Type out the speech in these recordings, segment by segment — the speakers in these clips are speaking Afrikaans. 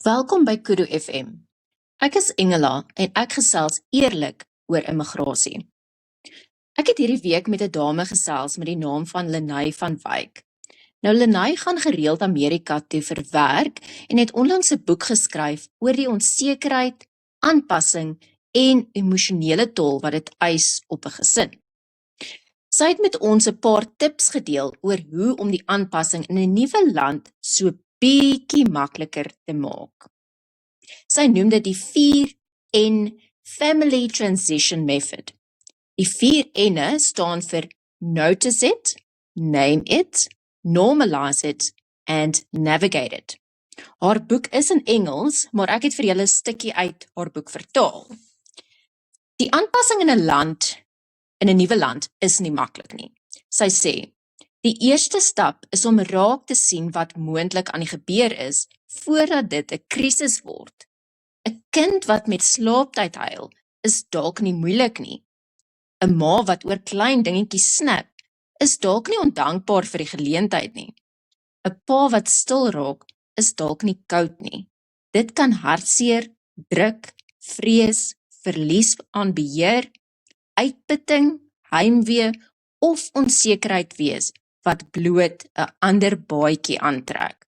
Welkom by Kudu FM. Ek is Engela en ek gesels eerlik oor immigrasie. Ek het hierdie week met 'n dame gesels met die naam van Lenae van Wyk. Nou Lenae gaan gereeld Amerika toe vir werk en het onlangs 'n boek geskryf oor die onsekerheid, aanpassing en emosionele tol wat dit eis op 'n gesin. Sy het met ons 'n paar tips gedeel oor hoe om die aanpassing in 'n nuwe land so bietjie makliker te maak. Sy noem dit die 4N Family Transition Method. Die 4N'e staan vir Notice it, Name it, Normalize it and Navigate it. Haar boek is in Engels, maar ek het vir julle 'n stukkie uit haar boek vertaal. Die aanpassing in 'n nuwe land is nie maklik nie. Sy sê, die eerste stap is om raak te sien wat moontlik aan die gebeur is, voordat dit 'n krisis word. 'n Kind wat met slaaptyd huil, is dalk nie moeilik nie. 'n Ma wat oor klein dingetjies snap, is dalk nie ondankbaar vir die geleentheid nie. 'n Pa wat stil raak, is dalk nie koud nie. Dit kan hartseer, druk, vrees, verlies aan beheer, uitputting, heimwee of onsekerheid wees, wat bloot 'n ander baadjie aantrek.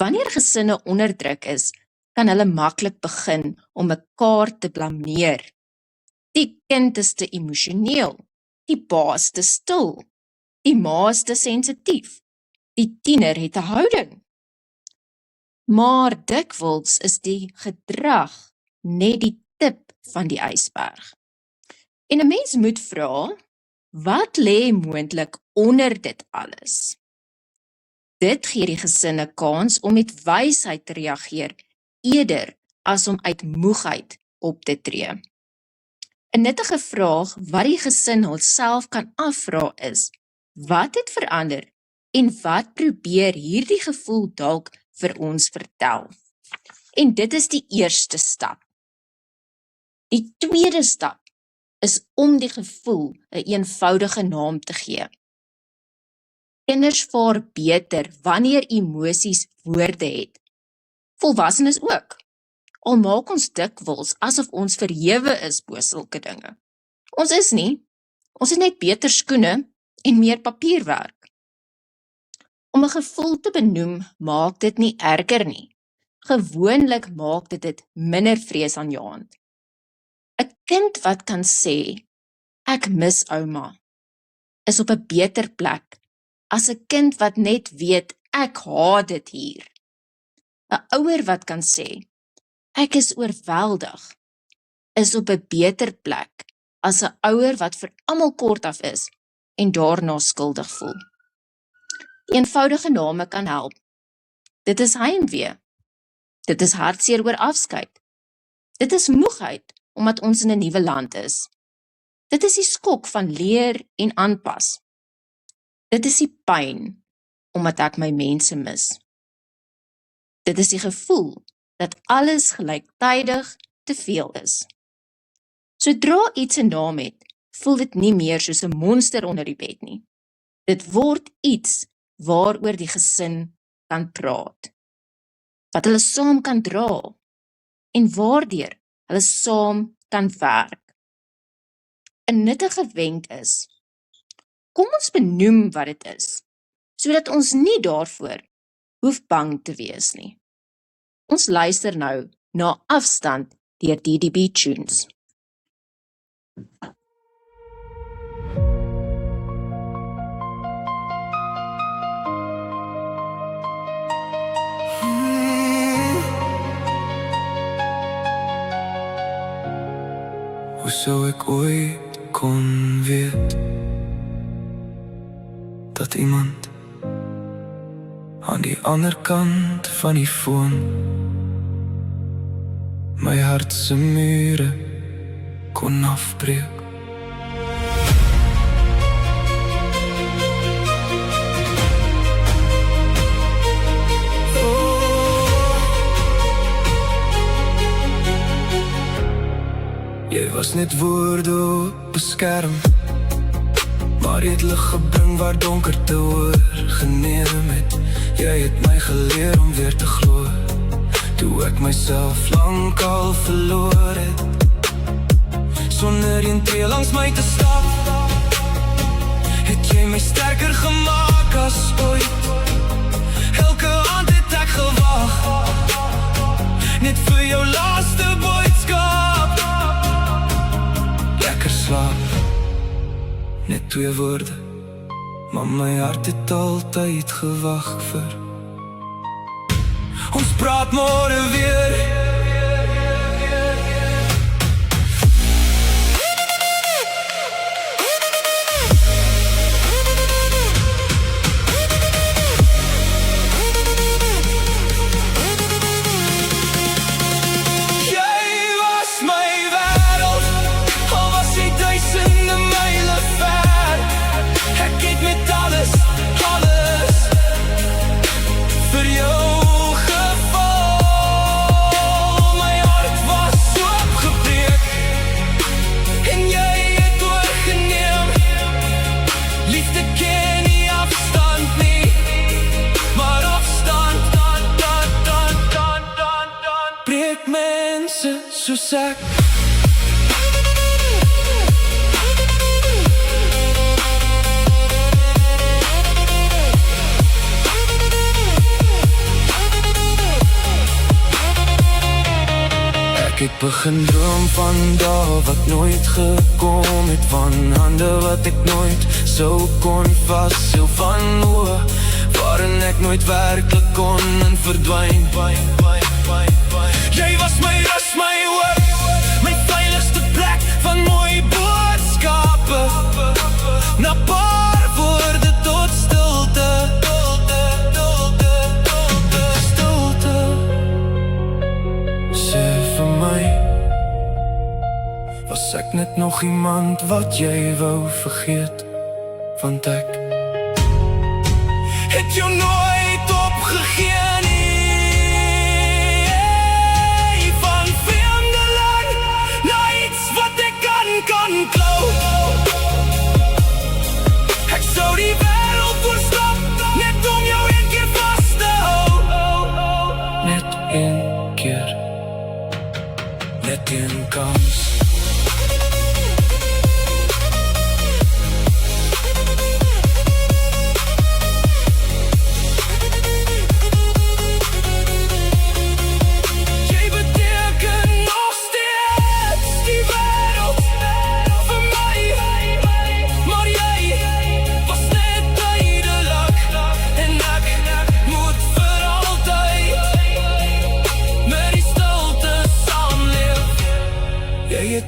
Wanneer gesinne onder druk is, kan hulle maklik begin om mekaar te blameer. Die kind is te emosioneel, die baas te stil, die ma is te sensitief, die tiener het 'n houding. Maar dikwels is die gedrag net die tip van die ysberg. En 'n mens moet vra, wat lê moontlik onder dit alles? Dit gee die gesin 'n kans om met wysheid te reageer, eerder as om uit moegheid op te tree. 'n nuttige vraag wat die gesin hulself kan afvra is, wat het verander en wat probeer hierdie gevoel dalk vir ons vertel? En dit is die eerste stap. Die tweede stap is om die gevoel 'n eenvoudige naam te gee. Kinders vaar beter wanneer emosies woorde het. Volwassenes ook. Al maak ons dikwels asof ons verhewe is bo sulke dinge. Ons is nie. Ons het net beter skoene en meer papierwerk. Om 'n gevoel te benoem, maak dit nie erger nie. Gewoonlik maak dit minder vreesaanjaend. 'n Kind wat kan sê, ek mis ouma, is op 'n beter plek as 'n kind wat net weet, ek haat dit hier. 'n Ouer wat kan sê, ek is oorweldig, is op 'n beter plek as 'n ouer wat vir almal kortaf is en daarna skuldig voel. Eenvoudige name kan help. Dit is heimwee. Dit is hartseer oor afskeid. Dit is moegheid, omdat ons in 'n nuwe land is. Dit is die skok van leer en aanpas. Dit is die pyn, omdat ek my mense mis. Dit is die gevoel, dat alles gelyktydig te veel is. Sodra iets 'n naam het, voel dit nie meer soos 'n monster onder die bed nie. Dit word iets waaroor die gesin kan praat. Wat hulle saam kan dra, en waardeur hulle saam kan werk. 'n Nuttige wenk is, kom ons benoem wat dit is, sodat ons nie daarvoor hoef bang te wees nie. Ons luister nou na Afstand deur DDB Tunes. Hoe sou ek ooit kon weet dat iemand aan die ander kant van die foon my hart se mure kon afbreek. Jy was net woorde op 'n skerm, maar jy het lig gebring waar donkerte oorgeneem het. Jy het my geleer om weer te glo. toe ek myself lank al verloor het, sonder een tree langs my te stap, het jy my sterker gemaak as ooit. Elke aand het ek gewag, net vir jou laaste boodskap. Lekker slaap, net 2 woorde, maar my hart het altyd gewag vir. Ons praat môre weer. Soos ek het begin droom van dae wat nooit gekom het, van hande wat ek nooit sou kon vashou, van oë waarin ek nooit werklik kon en verdwyn. Jy was my rus, my hoop, my veiligste plek van mooi boodskappe, na paar woorde tot stilte, stilte. Sê vir my, was ek net nog iemand wat jy wou vergeet, want ek het jou nooit opgegee nie. Kan klou, ek sou die wêreld oorstap, net om jou een keer vast te hou. Net een keer, net een kans.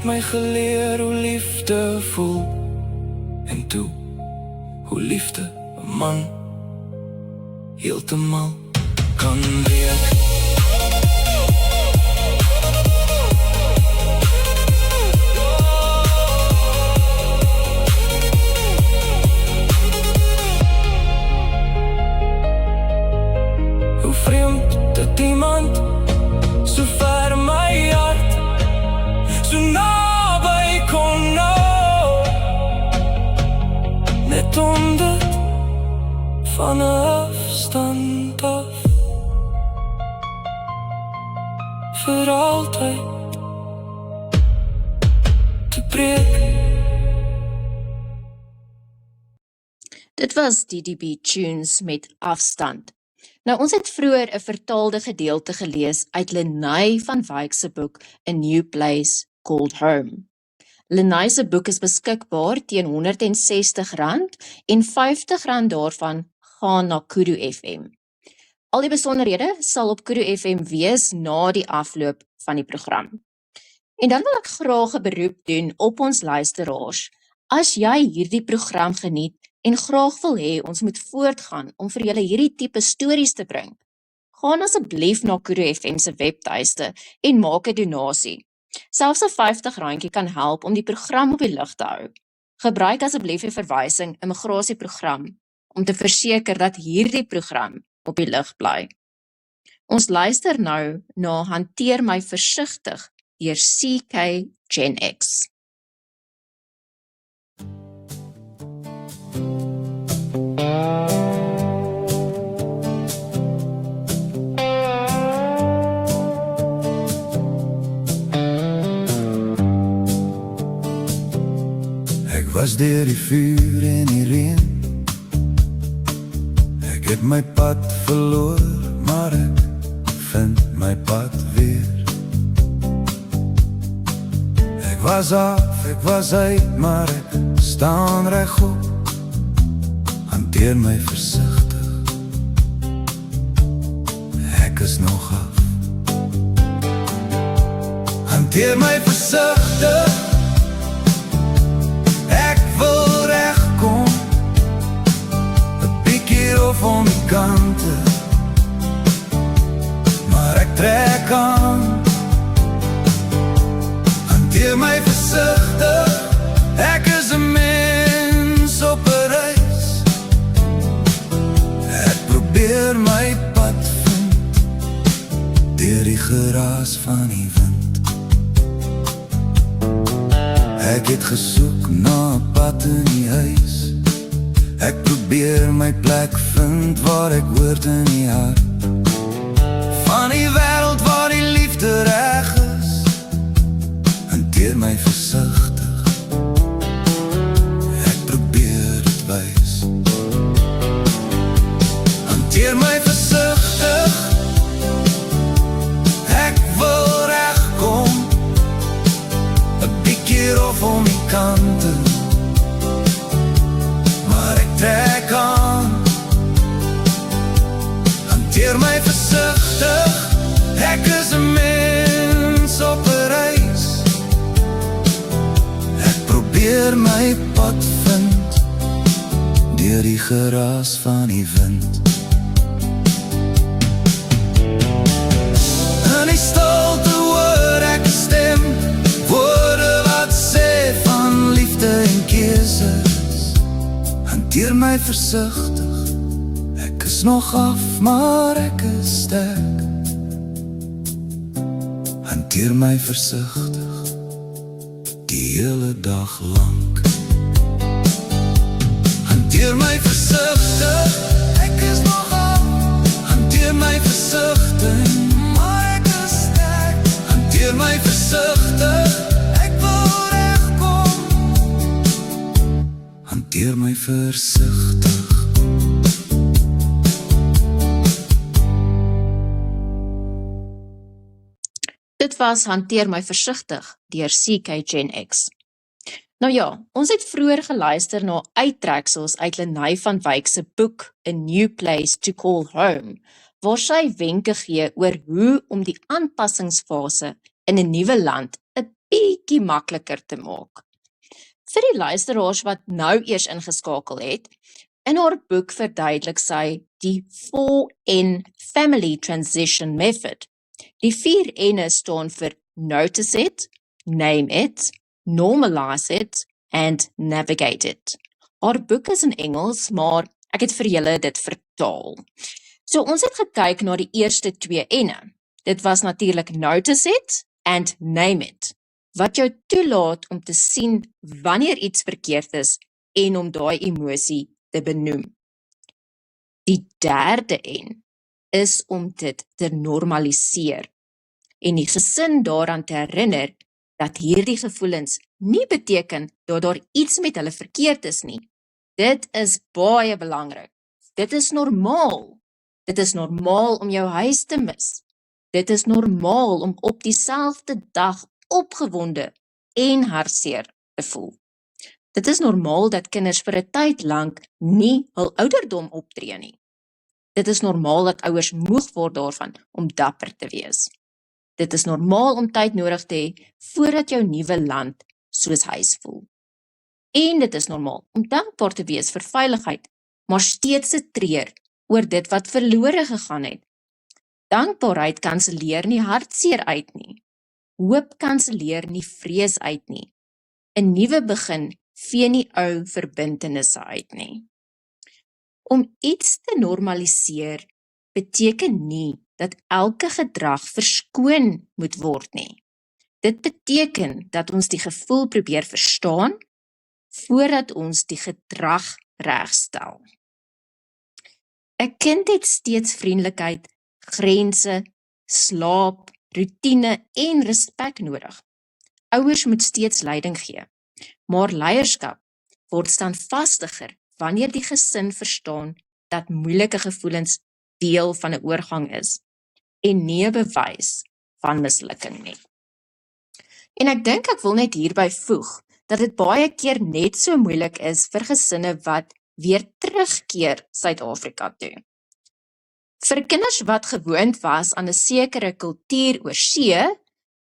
My geleer hoe liefde voel, en toe, hoe liefde 'n man heeltemal kan wees. Hoe vreemd dat iemand so ver my hart, so naby kon nou, net om dit van 'n afstand af, vir altyd te breek. Dit was DDB Tunes met Afstand. Nou, ons het vroeër 'n vertaalde gedeelte gelees uit Lenae van Wyk se boek A New Place Called Home. Lenae se boek is beskikbaar teen R160 en R50 daarvan gaan na Kudu FM. Al die besonderhede sal op Kudu FM wees na die afloop van die program. En dan wil ek graag 'n beroep doen op ons luisteraars. As jy hierdie program geniet en graag wil hê ons moet voortgaan om vir julle hierdie tipe stories te bring, gaan asseblief na Kudu FM se webtuiste en maak 'n donasie. Selfs 'n R50 kan help om die program op die lug te hou. Gebruik asseblief die verwysing immigrasieprogram om te verseker dat hierdie program op die lug bly. Ons luister nou na Hanteer my versigtig deur CK Gen X. was deur die vuur en die reën. Ek het my pad verloor, maar ek vind my pad weer. Ek was af, ek was uit, maar ek staan regop. Hanteer my versigtig, ek is nog af. Hanteer my versigtig, ek wil regkom. 'n bietjie of om die kante, maar ek trek aan. Hanteer my versigtig, ek is 'n mens op 'n reis. Ek probeer my pad vind deur die geraas van die wind. Ek het gesoek na 'n pad in die huis. Ek probeer my plek vind waar ek hoort in die hart van die wêreld waar die liefde reg is. Hanteer my versigtig, ek probeer dit wys. Hanteer my versigtig, ek wil regkom. 'n bietjie rof om die kante, maar ek trek aan. Hanteer my versigtig, ek is 'n mens op 'n reis. Ek probeer my pad vind deur die geraas van die wind. In die stilte hoor ek 'n stem, woorde wat sê van liefde en keuses. Hanteer my versigtig, ek is nog af, maar ek is sterk. Hanteer my versigtig, die hele dag lank. Hanteer my versigtig, ek is nog af. Hanteer my versigtig, maar ek is sterk. Hanteer my versigtig, ek wil regkom. Hanteer my versigtig. Dit was Hanteer my versigtig deur CK Gen X. Nou ja, ons het vroeër geluister na uittreksels uit Lenae van Wyk se boek A New Place to Call Home, waar sy wenke gee oor hoe om die aanpassingsfase in 'n nuwe land 'n bietjie makliker te maak. Vir die luisteraars wat nou eers ingeskakel het, in haar boek verduidelik sy die 4N Family Transition Method. Die 4 N'e staan vir Notice It, Name It, Normalize It and Navigate It. Haar boek is in Engels, maar ek het vir julle dit vertaal. So ons het gekyk na die eerste 2 N'e. Dit was natuurlik Notice It and Name It, wat jou toelaat om te sien wanneer iets verkeerd is en om daai emosie te benoem. Die derde N is om dit te normaliseer en die gesin daaraan te herinner dat hierdie gevoelens nie beteken dat daar iets met hulle verkeerd is nie. Dit is baie belangrik. Dit is normaal. Dit is normaal om jou huis te mis. Dit is normaal om op dieselfde dag opgewonde en hartseer te voel. Dit is normaal dat kinders vir 'n tyd lank nie hul ouderdom optree nie. Dit is normaal dat ouers moeg word daarvan om dapper te wees. Dit is normaal om tyd nodig te hê voordat jou nuwe land soos huis voel. En dit is normaal om dankbaar te wees vir veiligheid, maar steeds te treur oor dit wat verlore gegaan het. Dankbaarheid kanselleer nie hartseer uit nie. Hoop kanselleer nie vrees uit nie. 'n Nuwe begin vee nie ou verbintenisse uit nie. Om iets te normaliseer beteken nie dat elke gedrag verskoon moet word nie. Dit beteken dat ons die gevoel probeer verstaan voordat ons die gedrag regstel. 'n Kind het steeds vriendelikheid, grense, slaap, roetine en respek nodig. Ouers moet steeds leiding gee, maar leierskap word standvastiger wanneer die gesin verstaan dat moeilike gevoelens deel van 'n oorgang is en nie 'n bewys van mislukking nie. En ek dink ek wil net hierby voeg dat dit baie keer net so moeilik is vir gesinne wat weer terugkeer Suid-Afrika toe. Vir kinders wat gewoond was aan 'n sekere kultuur oor see,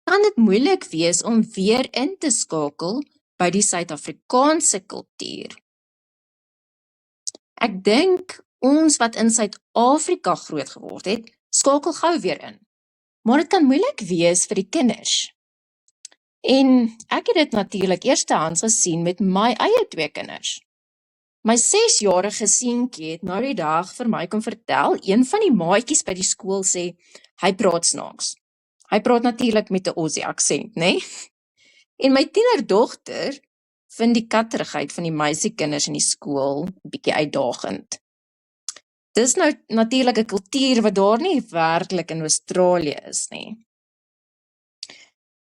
kan dit moeilik wees om weer in te skakel by die Suid-Afrikaanse kultuur. Ek dink ons wat in Suid-Afrika groot geword het, skakel gou weer in. Maar dit kan moeilik wees vir die kinders. En ek het dit natuurlik eerstehands gesien met my eie 2 kinders. My 6-jarige seentjie het nou die dag vir my kom vertel, een van die maatjies by die skool sê, hy praat snaaks. Hy praat natuurlik met 'n Aussie aksent, né? En my tienerdogter vind die katterigheid van die meisiekinders in die skool 'n bietjie uitdagend. Dis nou natuurlik 'n kultuur wat daar nie werklik in Australië is nie.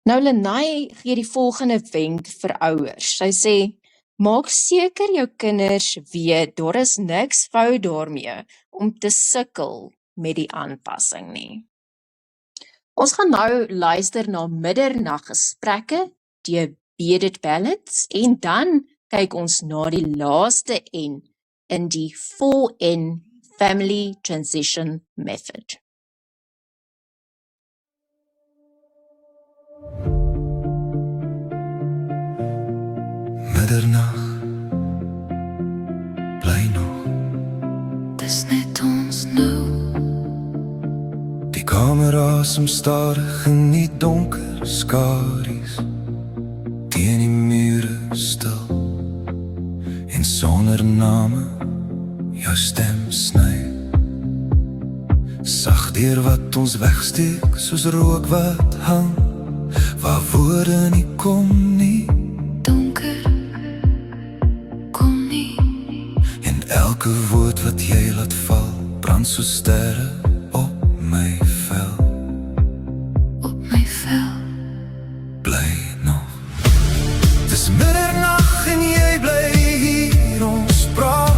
Nou Lenae gee die volgende wenk vir ouers. Sy sê, maak seker jou kinders weet, daar is niks fout daarmee om te sukkel met die aanpassing nie. Ons gaan nou luister na middernaggesprekke, die Bearded Ballads, en dan kyk ons na die laaste N in die 4N Family Transition Method. Middernag, bly nog. Dis net ons nou. Die kamer asem stadig in die donker skadu's, teen die mure stil, en sonder name jou stem sny. Sag deur wat ons wegsteek, soos rook wat hang, waar woorde nie kom nie. Donker, kom nie. En elke woord wat jy laat val, brand so sterre op my vel. Op my vel. Bly nog. Dis middernag en jy bly hier, ons praat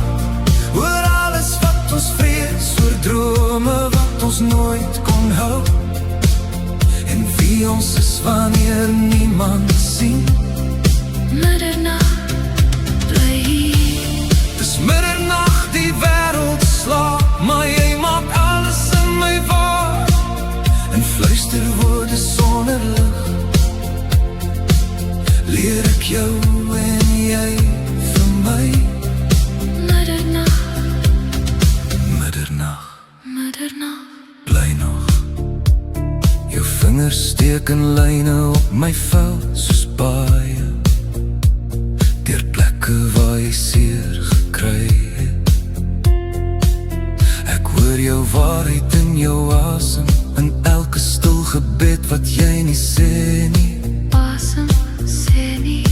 oor alles wat ons vrees, oor drome wat ons nooit kon hou, en wie ons is wanneer niemand sien. Middernag, bly hier. Dis middernag, die wêreld slaap, maar jy maak alles in my waar, en fluister woorde sonder lig. Leer ek jou en jy vir my. Middernag, Middernag, middernag. bly nog. Jou vingers steek in lyne op my vel, soos baie, deur plekke waar jy seer gekry het. Ek hoor jou waarheid in jou asem, in elke stil gebed wat jy nie sê nie. Asem, sê nie.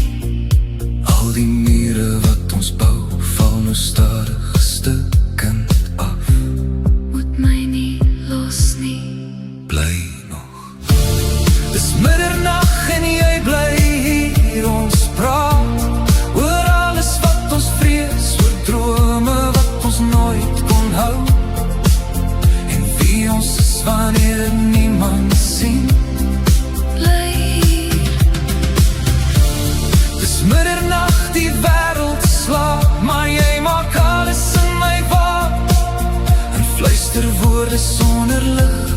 Al die mure wat ons bou, val nou stadig stukkend af. Moet my nie los nie. Bly nog. Dis middernag en jy bly hier, ons praat oor alles wat ons vrees, oor drome wat ons nooit kon hou, en wie ons is wanneer niemand sien. Bly hier. Dis middernag, die wêreld slaap, maar jy maak alles in my waar, en fluister woorde sonder lig.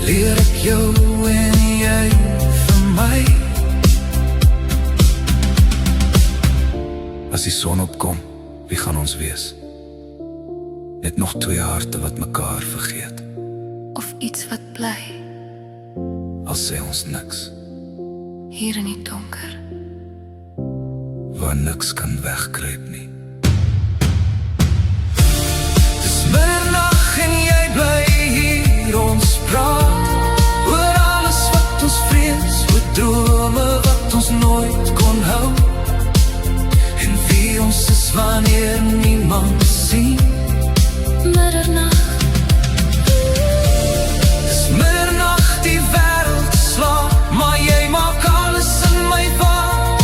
Leer ek jou en jy vir my. As die son opkom, wie gaan ons wees? Net nog 2 harte wat mekaar vergeet. Of iets wat bly, Al sê ons niks, hier in die donker. waar niks kan wegkruip nie. Dis middernag en jy bly hier, ons praat oor alles wat ons vrees, oor drome wat ons nooit kon hou, en wie ons is wanneer niemand sien. Middernag, Dis middernag, die wêreld slaap, maar jy maak alles in my waar,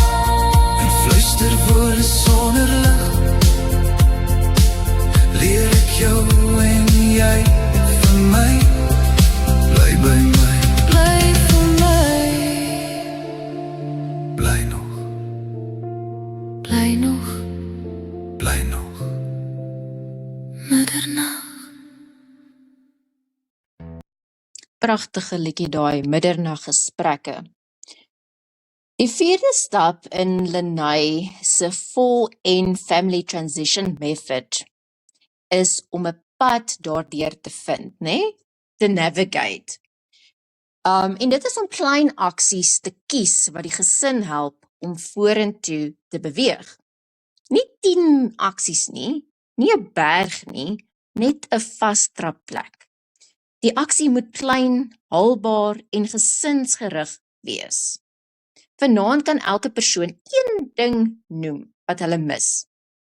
en fluister pragtige liedjie daai, middernaggesprekke. Die vierde stap in Lenay se 4N Family Transition Method is om 'n pad daardeur te vind, te navigate. En dit is om klein aksies te kies wat die gesin help om vorentoe te beweeg. Nie 10 aksies nie 'n berg nie, net 'n vastrapplek. Die aksie moet klein, haalbaar en gesinsgerig wees. Vanaand kan elke persoon een ding noem wat hulle mis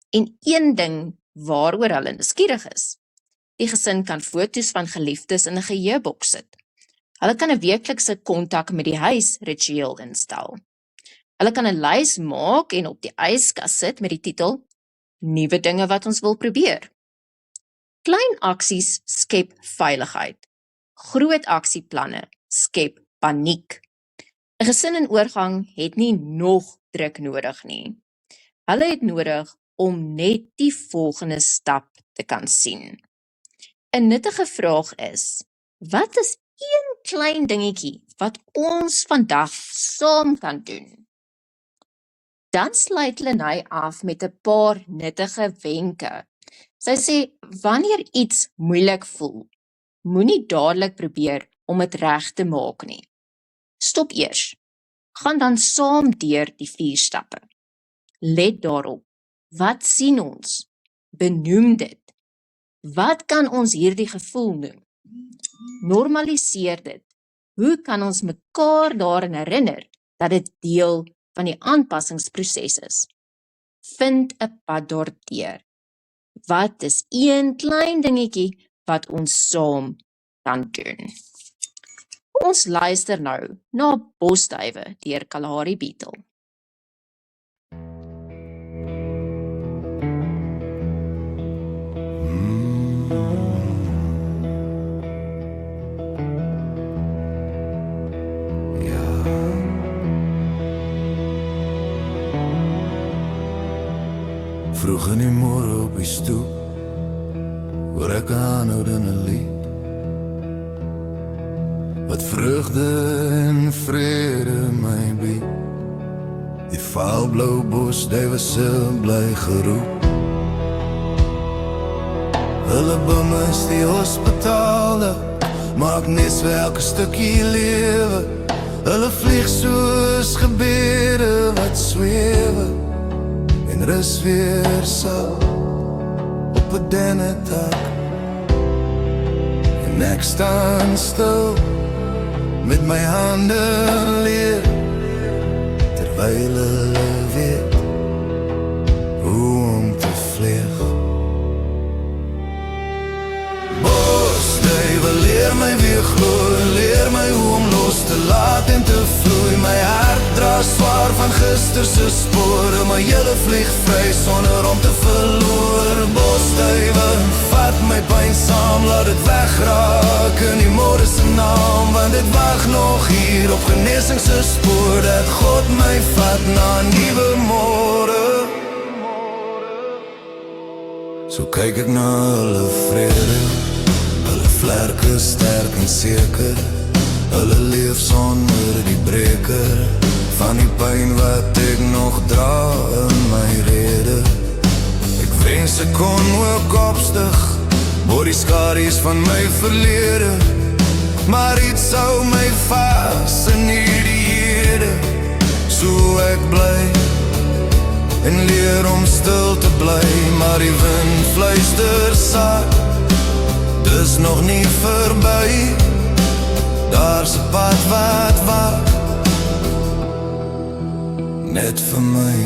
en een ding waaroor hulle nuuskierig is. Die gesin kan foto's van geliefdes in 'n geheueboks sit. Hulle kan 'n weeklikse kontak met die huis ritueel instel. Hulle kan 'n lys maak en op die yskas sit met die titel Nuwe dinge wat ons wil probeer. Klein aksies skep veiligheid. Groot aksieplanne skep paniek. 'n Gesin in oorgang het nie nog druk nodig nie. Hulle het nodig om net die volgende stap te kan sien. 'n Nuttige vraag is, wat is een klein dingetjie wat ons vandag saam kan doen? Dan sluit Lenay af met 'n paar nuttige wenke. Sy sê, wanneer iets moeilik voel, moenie dadelik probeer om dit reg te maak nie. Stop eers. Gaan dan saam deur die 4 stappe. Let daarop. Wat sien ons? Benoem dit. Wat kan ons hierdie gevoel noem? Normaliseer dit. Hoe kan ons mekaar daaraan herinner dat dit deel van die aanpassingsproses is? Vind 'n pad daardeur. Wat is een klein dingetjie wat ons saam kan doen? Ons luister nou na Bosduwe deur Kalahari Beetle. Vroeg in die môre op die stoep hoor ek aanhoudende lied wat vreugde en vrede my bied. Die vaalblou Bosduwe se bly geroep. Hulle bemis die hospitale, maak nes vir elke stukkie lewe. Hulle vlieg soos gebede wat swewe en rus weer sal op 'n dennetak. En ek staan stil met my hande leer, terwyl hulle weet hoe om te vlieg. Bosduwe, leer my weer gloei, leer my hoe om los te laat en te vloei. My hart dra swaar van gister se spore, maar julle vlieg vry sonder om te verloor. Bosduwe, vat my pyn saam, laat dit wegraak in die môre se naam, want dit wag nog hier op genesing se spoor, dat God my vat na 'n nuwe môre. So kyk ek na hulle vrede, hulle vlerke sterk en seker. Hulle leef sonder die breker van die pyn wat ek nog dra in my rede. Ek wens ek kon ook opstig oor die skadu's van my verlede, maar iets hou my vas in hierdie hede. So ek bly en leer om stil te bly, maar die wind fluister saak, dis nog nie verby. Daar's 'n pad wat wag net vir my.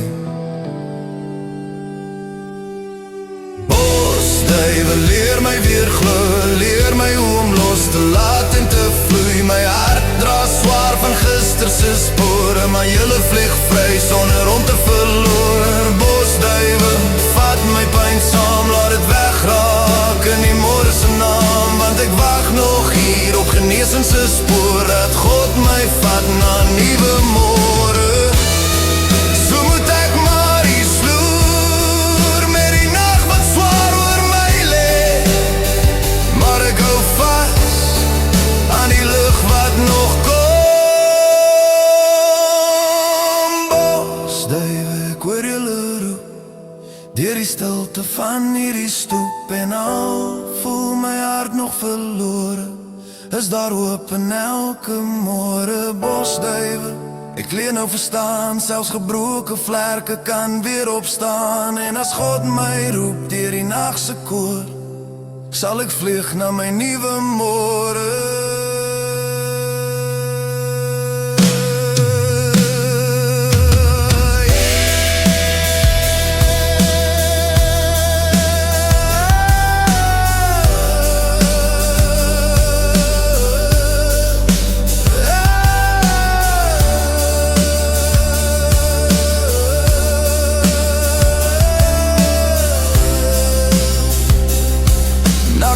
Bosduwe, leer my weer glo, leer my hoe om los te laat en te vloei. My hart dra swaar van gister se spore, maar julle vlieg vry sonder om te verloor. Bosduwe, vat my pyn saam, laat dit wegraak in die môre se naam, want ek wag nog hier op genesing se spoor, dat God my vat na 'n nuwe môre. So moet ek maar hier sloer met die nag wat swaar oor my lê, maar ek hou vas aan die lucht stilte van hierdie stoep en al voel my hart nog verlore, is daar hoop in elke môre. Bosduiwe, ek leer nou verstaan, selfs gebroke vlerke kan weer opstaan. En as God my roep deur die nagse koor, sal ek vlieg na my nuwe môre.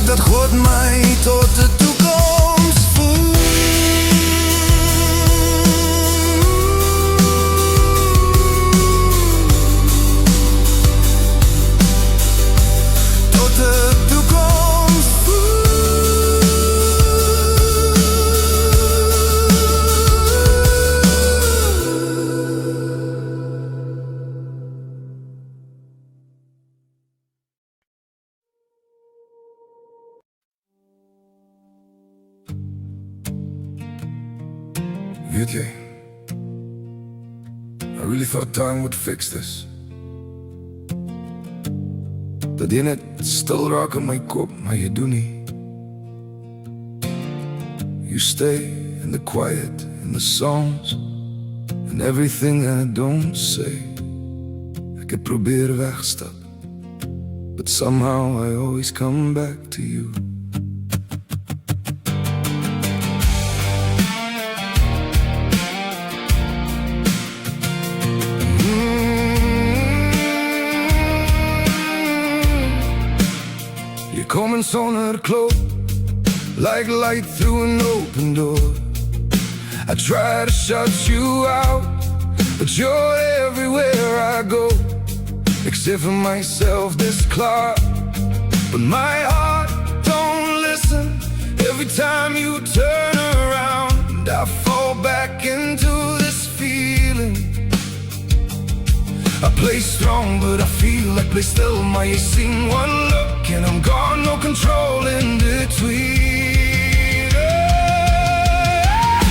Dat God my tot de toekoms voert. Tot de toekomst Weet jy, I really thought time would fix this. Dat jy net stil raak in my kop, maar jy doen nie. You stay in the quiet, in the songs, and everything I don't say. Ek het probeer wegstap, but somehow I always come back to you. Coming sonder klop, like light through an open door. I try to shut you out, but you're everywhere I go. Except for myself, this clock. But my heart don't listen. Every time you turn around, I fall back into this feeling. I play strong, but I feel like play still. Maar jy sien one look and I'm gone, no control in between.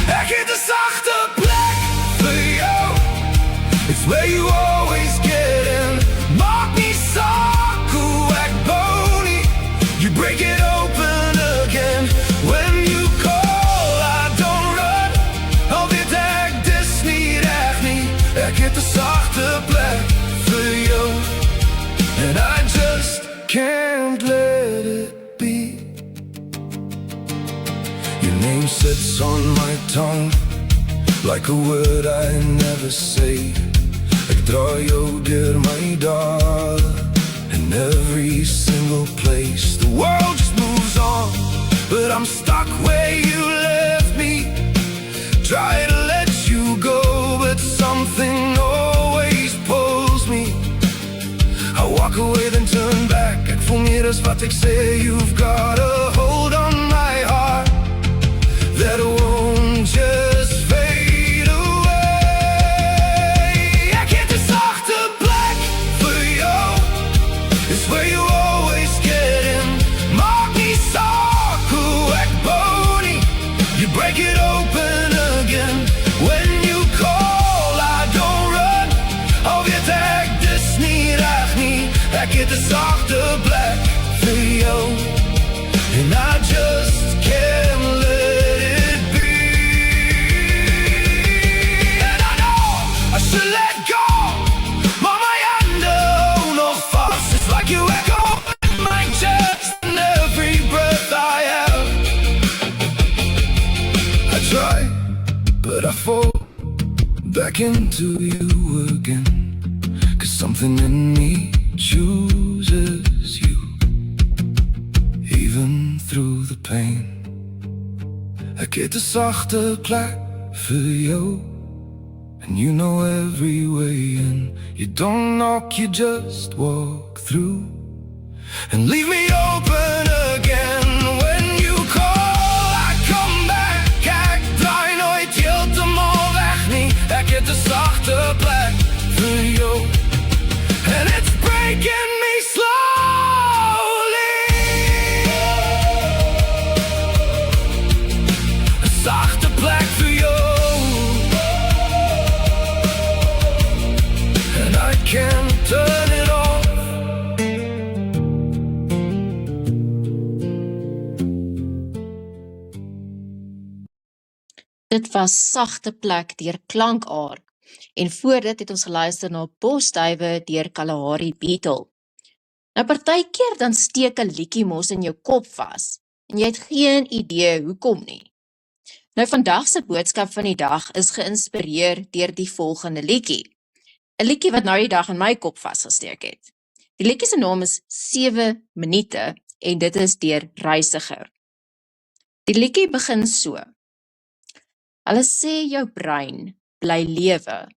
Ek het 'n sagte plek vir jou. It's where you always get in. Maak nie saak hoe ek bou nie. You break it open again. When you call, I don't run. Al weet ek dis nie reg nie. Ek het 'n sagte plek for you, and I just can't let it be. Your name sits on my tongue like a word I never say. Ek dra jou deur my dae in every single place. The world just moves on, but I'm stuck where you left me. Try to let you go, but something always pulls me. I walk away then turn back. Ek voel meer as wat ek sê. You've got a hold on my heart that won't just fade away. Ek het 'n sagte plek vir jou. It's where you always get in. Maak nie saak hoe ek bou nie. You break it open again. When you call, I don't run. Al weet ek dis nie reg nie. Ek het 'n sagte plek vir jou, and I just can't let it be. And I know I should let go, maar my hande hou nog vast. It's like you echo in my chest and every breath I have. I try, but I fall back into you again. 'Cause something in me chooses you, even through the pain. Ek het 'n sagte plek vir jou, and you know every way in. You don't knock, you just walk through and leave me open again. When you call, I come back. Ek draai nooit heeltemal weg nie. Ek het 'n sagte plek vir jou, and it's breaking me slow. Dit was sagte plek deur Klankaar en voor dit het ons geluister na Bosduiwe deur Kalahari Beetle. Nou partykeer dan steek 'n liedjie mos in jou kop vas en jy het geen idee hoekom nie. Nou vandag se boodskap van die dag is geïnspireer deur die volgende liedjie. 'n Liedjie wat nou die dag in my kop vasgesteek het. Die liedjie se naam is 7 minute en dit is deur Reisiger. Die liedjie begin so. Hulle sê jou brein bly lewe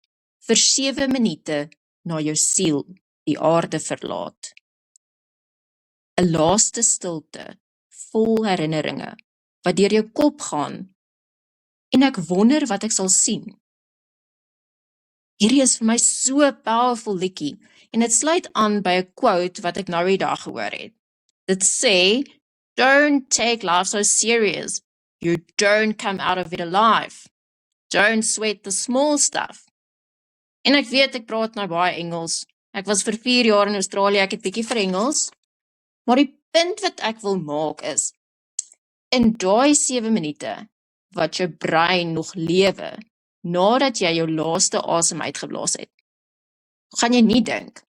vir 7 minute na jou siel die aarde verlaat. 'n laaste stilte, vol herinneringe, wat deur jou kop gaan, en ek wonder wat ek sal sien. Hierdie is vir my so powerful liedjie, en dit sluit aan by 'n quote wat ek nou die dag gehoor het. Dit sê, don't take life so serious, you don't come out of it alive. Don't sweat the small stuff. En ek weet ek praat nou baie Engels, ek was vir 4 jaar in Australië, ek het bietjie vir Engels, maar die punt wat ek wil maak is, in daai 7 minute, wat jou brein nog lewe, nadat jy jou laaste asem uitgeblaas het, gaan jy nie dink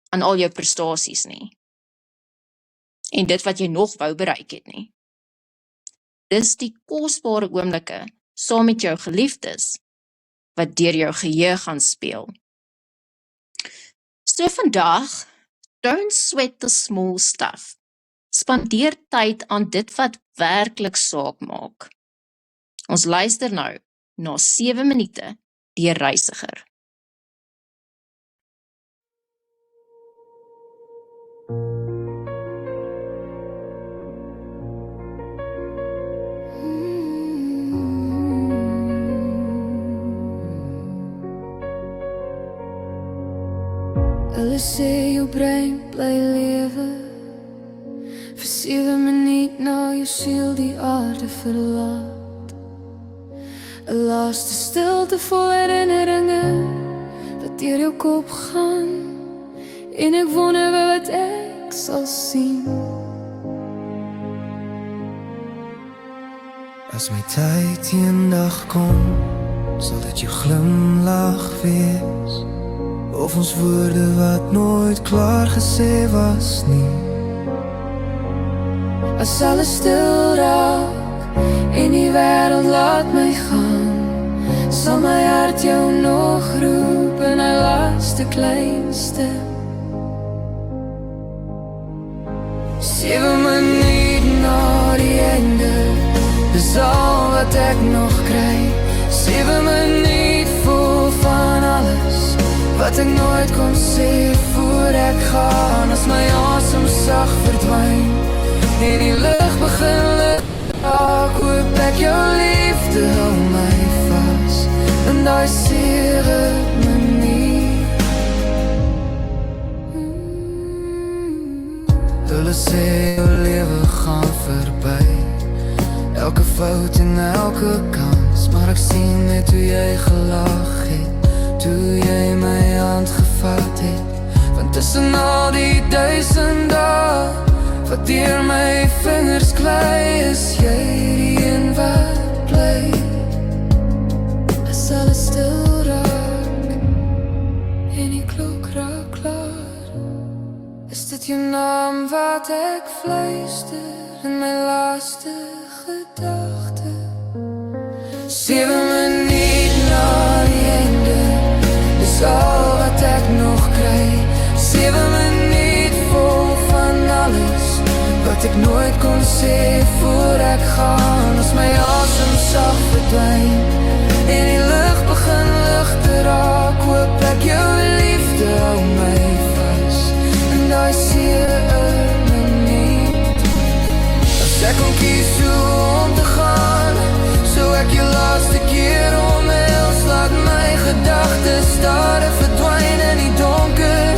aan al jou prestasies nie, en dit wat jy nog wou bereik het nie. Dis die kosbare oomblikke, saam met jou geliefdes, wat deur jou geheue gaan speel. So vandag, don't sweat the small stuff. Spandeer tyd aan dit wat werklik saak maak. Ons luister nou na 7 minute deur Reisiger. Hulle sê jou brein bly lewe vir 7 minute na jou siel die aarde verlaat. 'n laaste stilte vol herinneringe wat deur jou kop gaan, en ek wonder wat ek sal sien. As my tyd eendag kom, sal dit jou glimlach wees, of ons woorde wat nooit klaar gesê was nie. As alles stil raak en die wêreld laat my gaan, sal my hart jou nog roep in hy laaste kleinste. 7 minute na die einde, dis al wat ek nog kry. 7 minute vol van alles wat ek nooit kon sê voor ek gaan. As my asem sag verdwyn en die lug begin raak, hoop ek jou liefde hou my vas in daai 7 minute. Hulle sê jou lewe gaan verby, elke fout en elke kans, maar ek sien net hoe jy gelag het, toe jy my hand gevat het. Want tussen al die 1000 dae wat deur my vingers gly, is jy die een wat bly. As alles stil raak en die klok raak klaar, is dit jou naam wat ek fluister in my laaste gedagte. 7 minute na die einde, dis al wat ek nog kry. 7 minute vol van alles wat ek nooit kon sê voor ek gaan. As my asem sag verdwyn en die lug begin ligter raak, hoop ek jou liefde hou my vas in daai 7 minute. As ek kon kies hoe om te gaan, sou ek jou laaste keer omhels, laat my gedagtes daar verdwyn in die donker,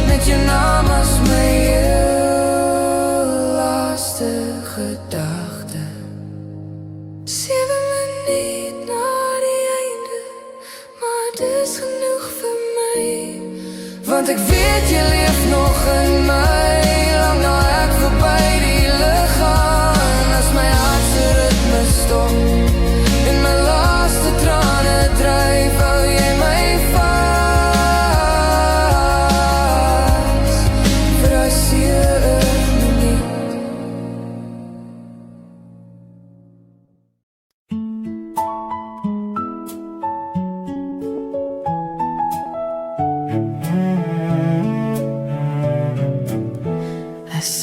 met jou naam as my heel laaste gedagte. 7 minute na die einde, maar dis genoeg vir my, want ek weet jy leef nog in my, lang na ek verby die lig gaan. As my hart se ritme stop en my laaste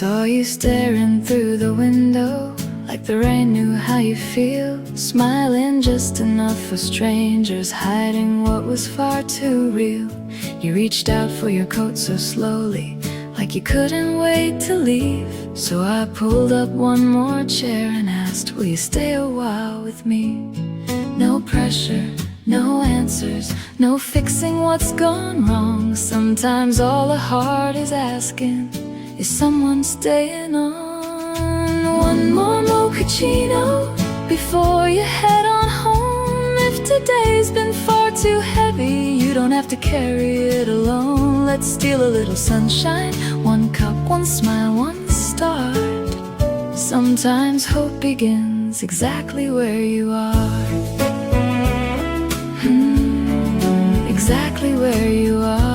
saw you staring through the window, like the rain knew how you feel, smiling just enough for strangers, hiding what was far too real. You reached out for your coat so slowly, like you couldn't wait to leave. So I pulled up one more chair and asked, will you stay a while with me? No pressure, no answers, no fixing what's gone wrong. Sometimes all the heart is asking, is someone staying on? One more mochaccino before you head on home. If today's been far too heavy, you don't have to carry it alone. Let's steal a little sunshine, one cup, one smile, one start. Sometimes hope begins exactly where you are. Exactly where you are.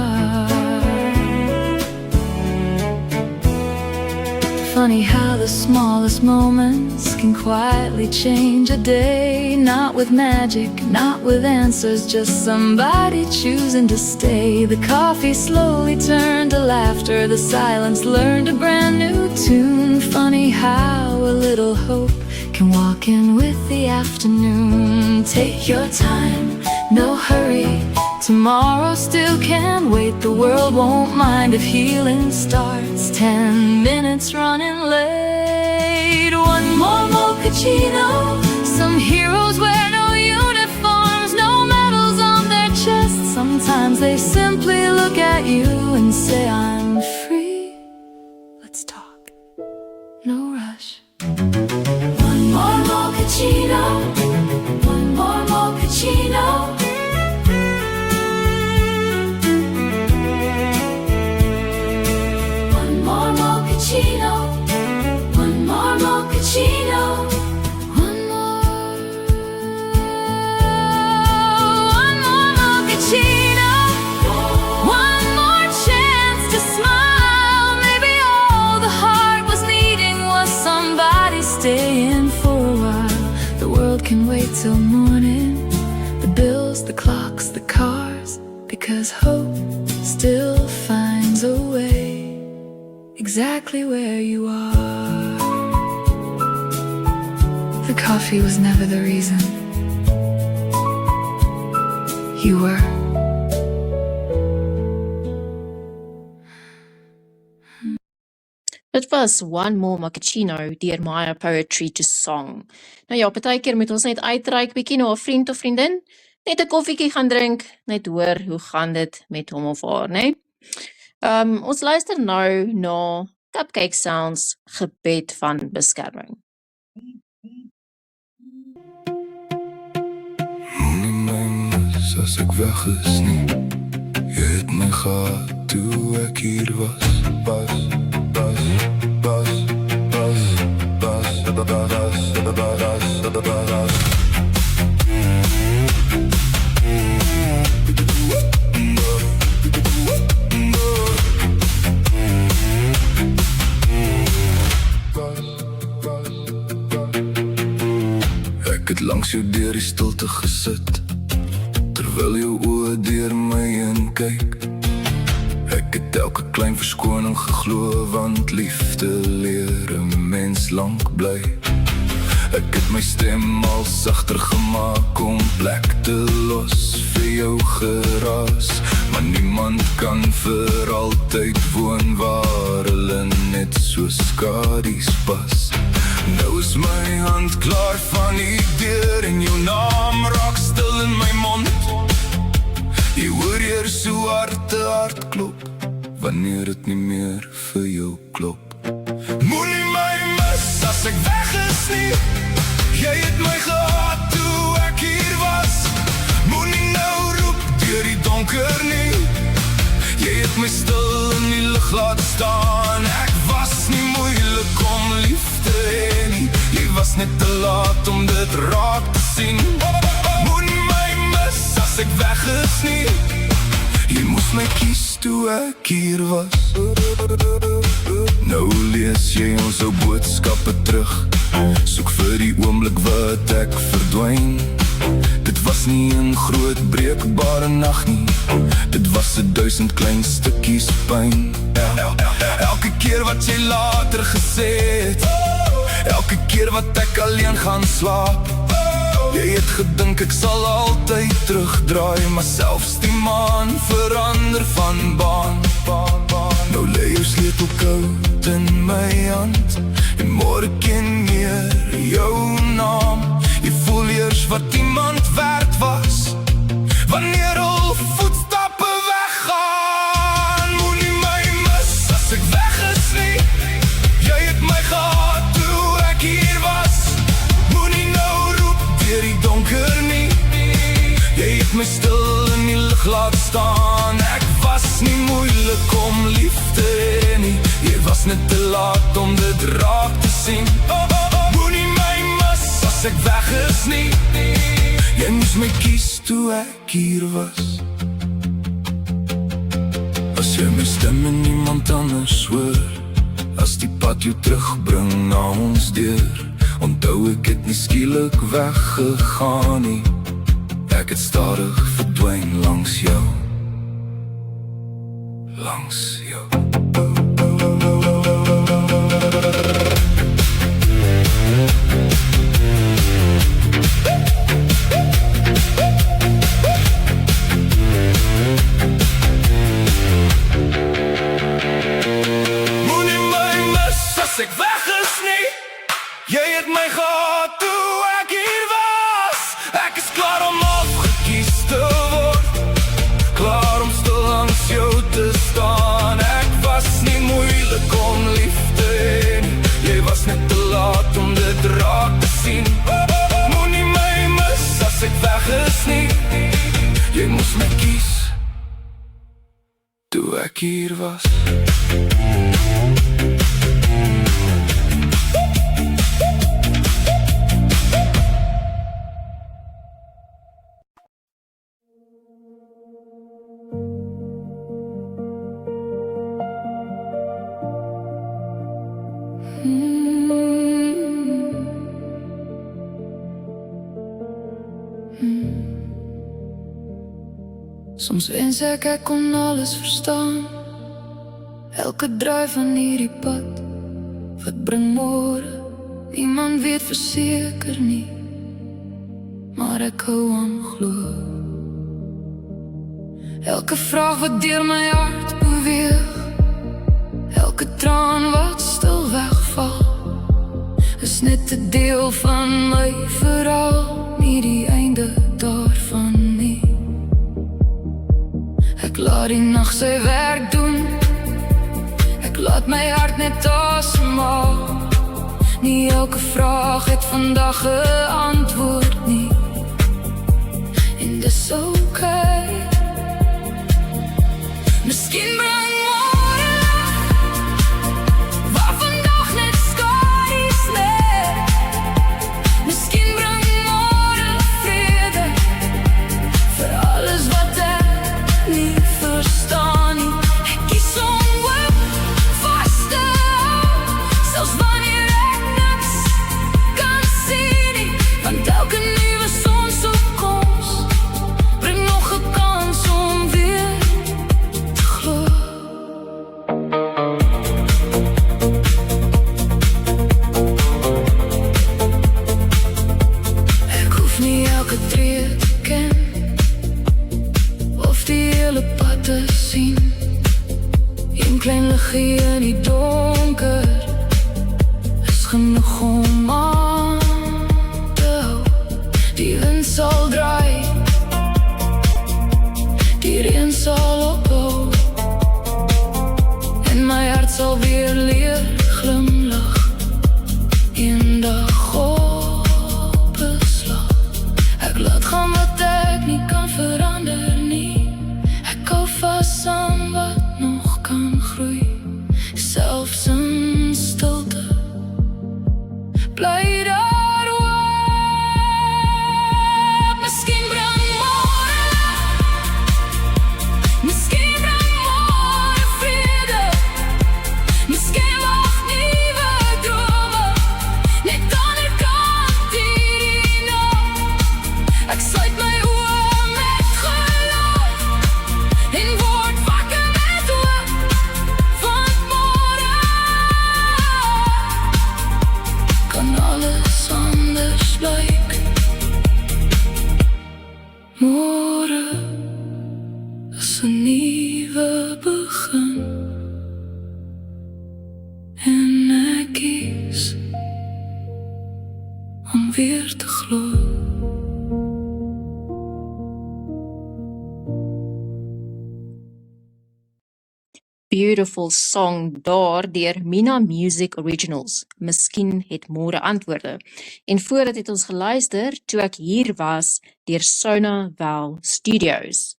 Funny how the smallest moments can quietly change a day. Not with magic, not with answers, just somebody choosing to stay. The coffee slowly turned to laughter, the silence learned a brand new tune. Funny how a little hope can walk in with the afternoon. Take your time, no hurry, tomorrow still can wait. The world won't mind if healing starts 10 minutes running late. One more mochaccino. Some heroes wear no uniforms, no medals on their chests. Sometimes they simply look at you and say, I'm free, let's talk, no rush. One more mochaccino, one more mochaccino. One more mochaccino, one more mochaccino. One more mochaccino. One more chance to smile. Maybe all the heart was needing was somebody staying for a while. The world can wait till morning, the bills, the clocks, the cars, because hope still finds a way exactly where you are. The coffee was never the reason. You were. Dit was One More Mochaccino deur Maya Poetry to Song. Nou ja, partykeer moet ons net uitreik bietjie na 'n vriend of vriendin, net 'n koffietjie gaan drink, net hoor hoe gaan dit met hom of haar, né? Ons luister nou na Cupcake Sounds Gebed van Beskerming. Moenie my mis as ek weg is nie. Jy het my gehad toe ek hier was. Ek het langs jou deur die stilte gesit, terwyl jou oë deur my heen kyk. Ek het elke klein verskoning geglo, want liefde leer 'n mens lank bly. Ek het my stem al sagter gemaak om plek te los vir jou geraas. Maar niemand kan vir altyd woon waar hulle net so skadies pas. Nou is my hand klaar van die deur en jou naam raak stil in my mond. Jy hoor hier so hard klop, wanneer dit nie meer vir jou klop. Moenie my mis as ek weg is nie. Jy het my gehad toe ek hier was. Moenie nou roep deur die donker nie. Jy het my stil in die lig laat staan. Ek was nie moeilik om lief te hê nie. Jy was net te laat om dit raak te sien. Moenie my mis as ek weg is nie. Jy moes my kies toe ek hier was. Nou lees jy ons ou boodskappe terug. Soek vir die oomblik wat ek verdwyn. Dit was nie 'n groot breekbare nag nie. Dit was 1000 klein stukkies pyn. Elke keer wat jy later gesê het, elke keer wat ek alleen gaan slaap. Jy het gedink ek sal altyd terugdraai, maar selfs die maan verander van baan. Nou lê jou sleutel koud in my hand, en môre ken meer jou naam. Jy voel eers wat iemand werd was, wanneer al voetstappe weggaan. Moenie my mis as ek weg is nie, jy het my gehad toe ek hier was. Moenie nou roep deur die donker nie, jy het my stil in die lig laat staan. Ek was nie moeilik om lief te hê nie, jy was net te laat om dit raak te sien. Moenie my mis as ek weg is nie, jy moes my kies toe ek hier was. As jy my stem en niemand anders hoor, as die pad jou terugbring na ons deur, onthou ek het nie skielik weggegaan nie, ek het stadig verdwyn langs jou. Langs jou. Moenie my mis as ek weg is nie, jy het my gehad toe ek hier was. Ek is klaar om afgekies te word, klaar om stil langs jou te staan. Ek was nie moeilik om lief te hê nie, jy was net te laat om dit raak te sien. Moenie my mis as ek weg is nie, jy moes my kies toe ek hier was. Soms wens ek kon alles verstaan, elke draai van hierdie pad. Wat bring môre, niemand weet verseker nie, maar ek hou aan glo. Elke vraag wat deur my hart beweeg, elke traan wat stil wegval, is net 'n deel van my verhaal, nie die einde daarvan nie. Ek laat die nag sy werk doen, ek laat my hart net asemhaal. Nie elke vraag het vandag 'n antwoord nie, en dis okay. Miskien bring môre waar vandag net skadu's lê. Miskien bring môre vrede vir alles wat ek nie verstaan nie. Ek kies om hoop vas te hou, selfs wanneer ek niks kan sien nie. Want elke nuwe sonsopkoms bring nog 'n kans om weer te glo. Ek hoef nie elke tree te ken of die hele pad te sien. Een klein liggie in die donker is genoeg om aan te hou. Die wind sal draai, die reën sal ophou, en my hart sal weer leer glimlag, eendag op 'n slag. Ek laat gaan wat ek nie kan verander nie, ek hou vas aan wat nog kan groei, selfs in stilte bly daar hoop. Miskien bring môre lig, miskien bring môre vrede, miskien wag nuwe drome net aan die kant hierdie nag. Ek sluit my oë met geloof, Môre is 'n nuwe begin en ek kies om weer te glo. Beautiful song daar deur Mina Music Originals. Miskien het môre antwoorde. En voordat het ons geluister toe ek hier was deur Sona Val Studios.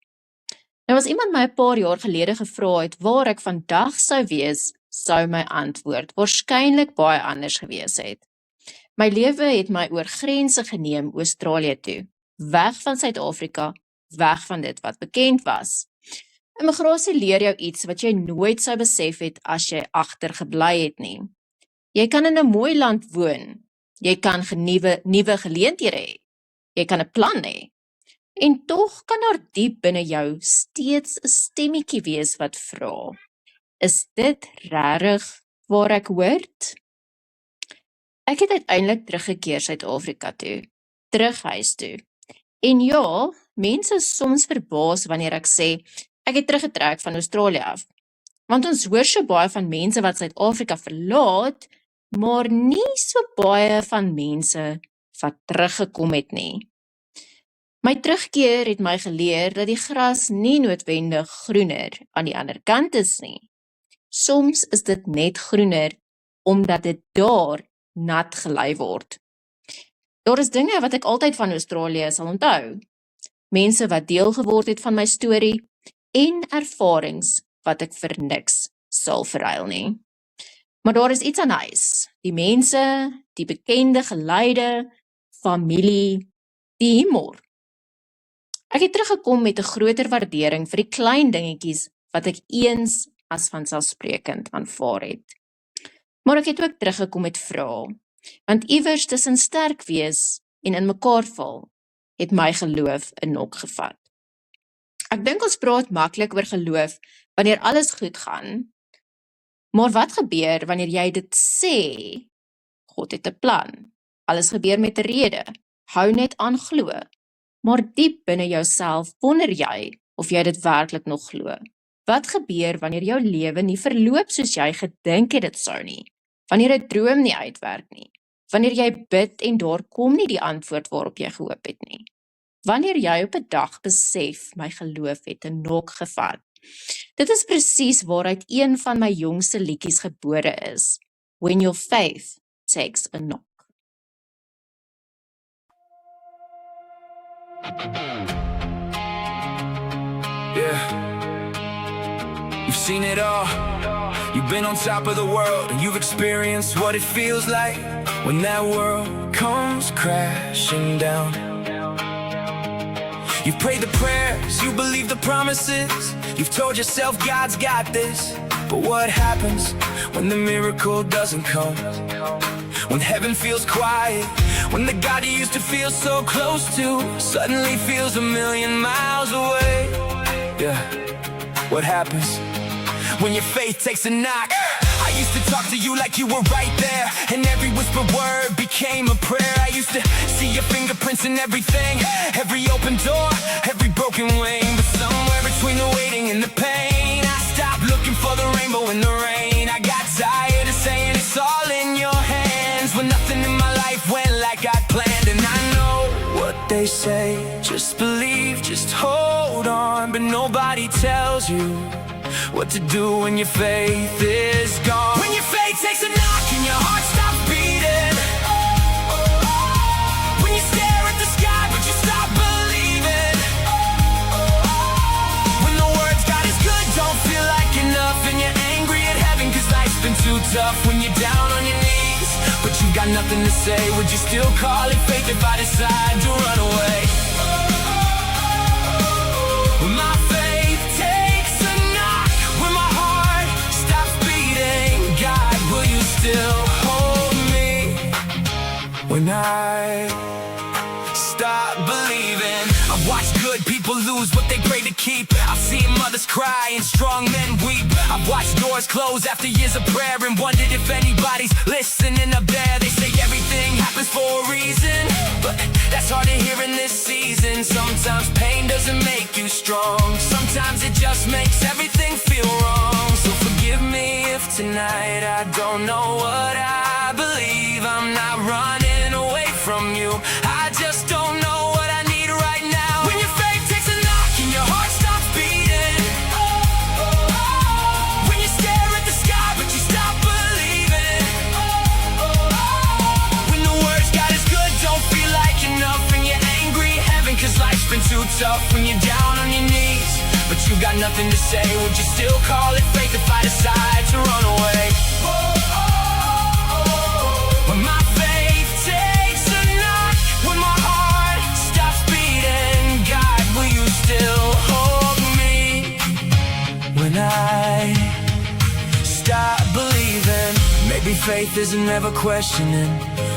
Nou as iemand my 'n paar jaar gelede gevra het waar ek vandag sou wees, sou my antwoord waarskynlik baie anders gewees het. My lewe het my oor grense geneem Australië toe, weg van Suid-Afrika, weg van dit wat bekend was. Immigrasie leer jou iets wat jy nooit sou besef het as jy agtergebly het nie. Jy kan in 'n mooi land woon, jy kan nuwe geleenthede hê, jy kan 'n plan hê, en tog kan daar diep binne jou steeds 'n stemmetjie wees wat vra, is dit regtig waar ek hoort? Ek het uiteindelik teruggekeer Suid-Afrika toe, terug huis toe. En ja, mense is soms verbaas wanneer ek sê, ek het teruggetrek van Australië af. Want ons hoor so baie van mense wat Suid-Afrika verlaat, maar nie so baie van mense wat teruggekom het nie. My terugkeer het my geleer dat die gras nie noodwendig groener aan die ander kant is nie. Soms is dit net groener omdat dit daar nat gelei word. Daar is dinge wat ek altyd van Australië sal onthou. Mense wat deel geword het van my storie en ervarings wat ek vir niks sal verruil nie. Maar daar is iets aan huis. Die mense, die bekende geluide, familie, die humor. Ek het teruggekom met 'n groter waardering vir die klein dingetjies wat ek eens as vanselfsprekend aanvaar het. Maar ek het ook teruggekom met vrae, want iewers tussen sterk wees en in mekaar val, het my geloof 'n nok gevat. Ek dink ons praat maklik oor geloof wanneer alles goed gaan, maar wat gebeur wanneer jy dit sê? God het 'n plan, alles gebeur met 'n rede, hou net aan glo, maar diep binne jouself wonder jy of jy dit werklik nog glo. Wat gebeur wanneer jou lewe nie verloop soos jy gedink het dit sou nie? Wanneer 'n droom nie uitwerk nie? Wanneer jy bid en daar kom nie die antwoord waarop jy gehoop het nie? Wanneer jy op 'n dag besef, my geloof het 'n nok gevat. Dit is presies waaruit een van my jongste liedjies gebore is. When your faith takes a knock. Yeah. You've seen it all. You've been on top of the world, and you've experienced what it feels like when that world comes crashing down. You've prayed the prayers, you believe the promises, you've told yourself God's got this. But what happens when the miracle doesn't come? When heaven feels quiet, when the God you used to feel so close to suddenly feels a million miles away. Yeah, what happens when your faith takes a knock? I used to talk to you like you were right there, and every whispered word became a prayer. I used to see your fingerprints in everything, every open door, every broken wing. But somewhere between the waiting and the pain, I stopped looking for the rainbow in the rain. I got tired of saying it's all in your hands when nothing in my life went like I planned. And I know what they say, just believe, just hold on, but nobody tells you what to do when your faith is gone. When your faith takes a knock and your heart stops beating, when you stare at the sky but you stop believing, when the words God is good don't feel like enough, and you're angry at heaven cause life's been too tough. When you're down on your knees but you got nothing to say, would you still call it faith if I decide to run away? When my faith takes a knock, when my heart stops beating, God, will you still hold me? When I stop believing, I've watched good people lose what they pray to keep. I've seen mothers cry and strong men weep. I've watched doors close after years of prayer and wondered if anybody's listening up there. They say everything happens for a reason, but that's hard to hear in this season. And sometimes pain doesn't make you strong. Sometimes it just makes everything feel wrong. So forgive me if tonight I don't know what I believe. I'm not running away from you, I just don't know what I need right now. When your faith takes a knock and your heart stops beating, when you stare at the sky but you stop believing, when the words God is good don't feel like enough, and you're angry heaven cause life's been too tough. When you're down on your knees but you got nothing to say, would you still call it faith if I decide to run away? When my faith takes a knock, when my heart stops beating, God, will you still hold me? When I stop believing, maybe faith isn't ever questioning,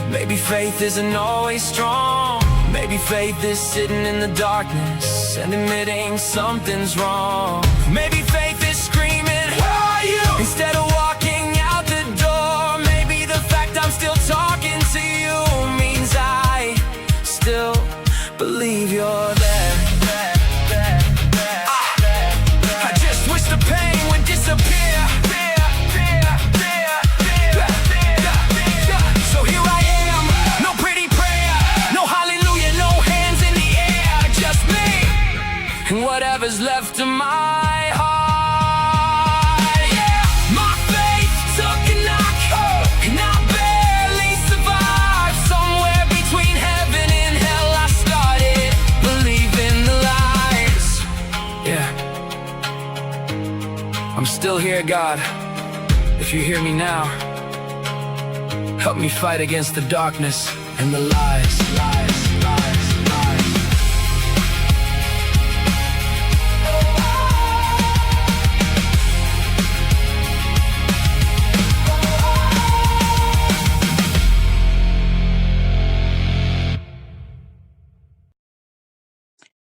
maybe faith isn't always strong. Maybe faith is sitting in the darkness and admitting something's wrong. Maybe faith is screaming, where are you? Instead of walking out the door. Maybe the fact I'm still talking to you means I still believe you're there. I just wish the pain would disappear. So here I am, no pretty prayer, no hallelujah, no hands in the air, just me and whatever's left of my heart. Yeah, my faith took a knock, and I barely survived. Somewhere between heaven and hell I started believing the lies. Yeah, I'm still here, God, if you hear me now. Help me fight against the darkness and the lies.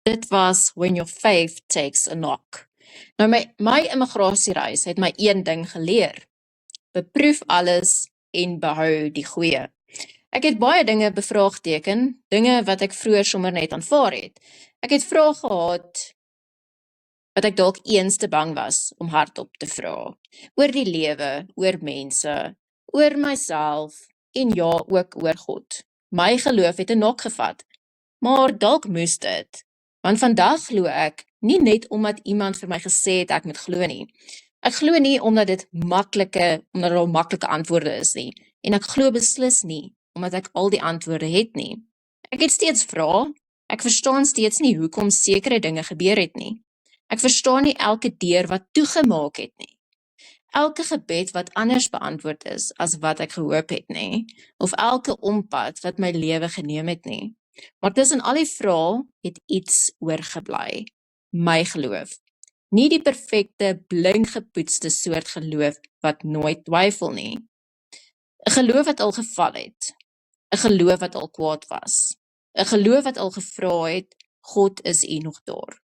Dit was When Your Faith Takes a Knock. Nou my immigrasiereis het my een ding geleer. Beproef alles en behou die goeie. Ek het baie dinge bevraagteken, dinge wat ek vroeër sommer net aanvaar het. Ek het vrae gehad wat ek dalk eens te bang was om hardop te vra. Oor die lewe, oor mense, oor myself en ja, ook oor God. My geloof het 'n nok gevat, maar dalk moes dit. Want vandag glo ek, nie net omdat iemand vir my gesê het ek moet glo nie. Ek glo nie omdat dit omdat er al maklike antwoorde is nie. En ek glo beslis nie, omdat ek al die antwoorde het nie. Ek het steeds vrae, ek verstaan steeds nie hoekom sekere dinge gebeur het nie. Ek verstaan nie elke deur wat toegemaak het nie. Elke gebed wat anders beantwoord is as wat ek gehoop het nie. Of elke ompad wat my lewe geneem het nie. Maar tussen al die vrae het iets oorgebly. My geloof. Nie die perfekte, blink gepoetste soort geloof wat nooit twyfel nie. 'n geloof wat al geval het. 'n geloof wat al kwaad was. 'n geloof wat al gevra het, God is U nog daar.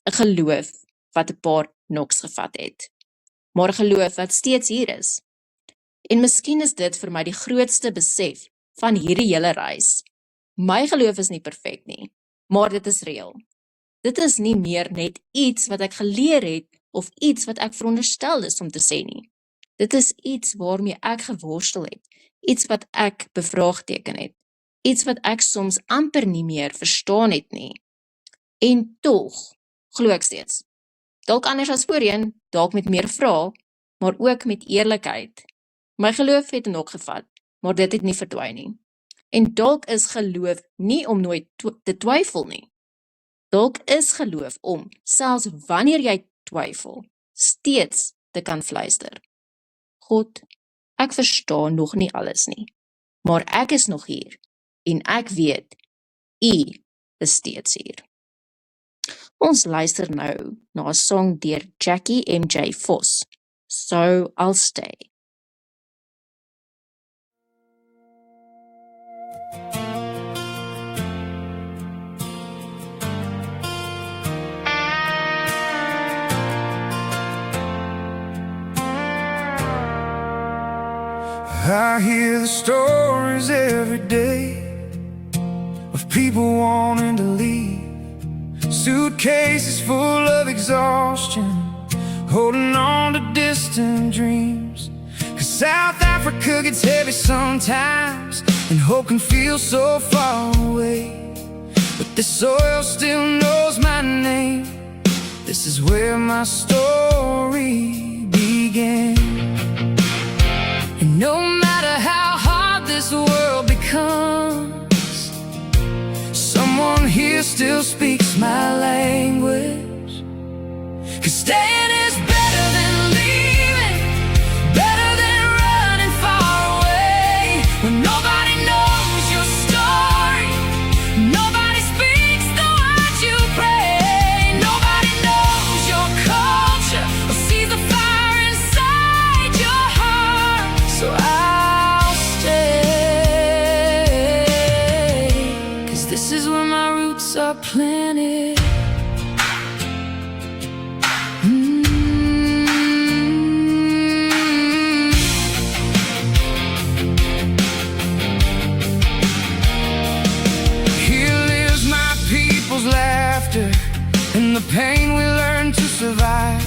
'n geloof wat 'n paar noks gevat het. Maar 'n geloof wat steeds hier is. En miskien is dit vir my die grootste besef van hierdie hele reis. My geloof is nie perfek nie, maar dit is reël. Dit is nie meer net iets wat ek geleer het of iets wat ek veronderstel is om te sê nie. Dit is iets waarmee ek geworstel het, iets wat ek bevraagteken het, iets wat ek soms amper nie meer verstaan het nie. En tog glo ek steeds. Dalk anders as voorheen, dalk met meer vrae, maar ook met eerlikheid. My geloof het 'n nok gevat, maar dit het nie verdwyn nie. En dalk is geloof nie om nooit te twyfel nie. Dalk is geloof om, selfs wanneer jy twyfel, steeds te kan fluister. God, ek verstaan nog nie alles nie, maar ek is nog hier, en ek weet, U is steeds hier. Ons luister nou na 'n song deur Jackie MJ Vos, So I'll Stay. I hear the stories every day of people wanting to leave, suitcases full of exhaustion, holding on to distant dreams. 'Cause South Africa gets heavy sometimes, and hope can feel so far away. But this soil still knows my name. This is where my story began. And no matter how hard this world becomes, someone here still speaks my language. 'Cause staying is better than leaving, better than running far away. When nobody knows your story, nobody speaks the words you pray. Nobody knows your culture or sees the fire inside your heart. So I'll stay, 'cause this is where my roots are planted. And the pain we learn to survive,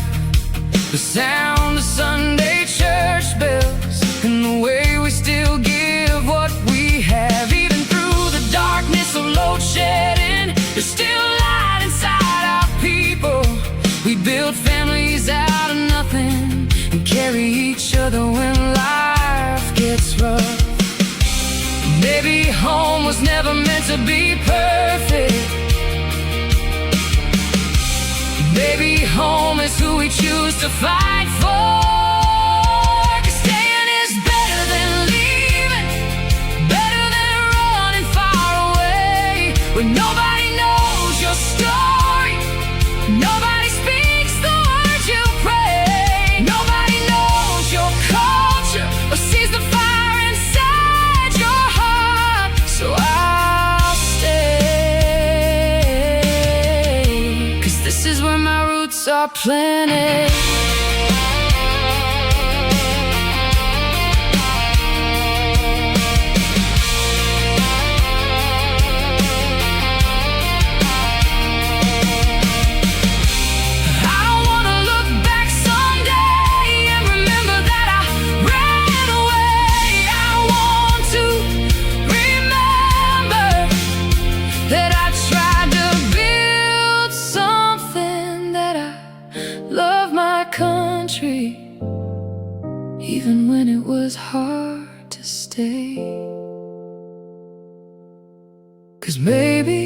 the sound of Sunday church bells, and the way we still give what we have. Even through the darkness of load shedding, there's still light inside our people. We build families out of nothing and carry each other when life gets rough. Maybe home was never meant to be perfect. Maybe home is who we choose to fight for. 'Cause staying is better than leaving, better than running far away. When nobody knows your story, nobody speaks the words you pray. Nobody knows your culture or sees the fire inside your heart. So I'll stay, 'cause this is where my roots are planted. I don't wanna look back someday and remember that I ran away. I want to remember that I tried to build something, that I love my country, even when it was hard to stay. 'Cause maybe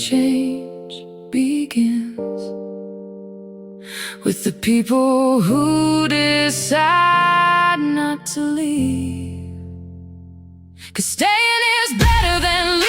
change begins with the people who decide not to leave. 'Cause staying is better than leaving.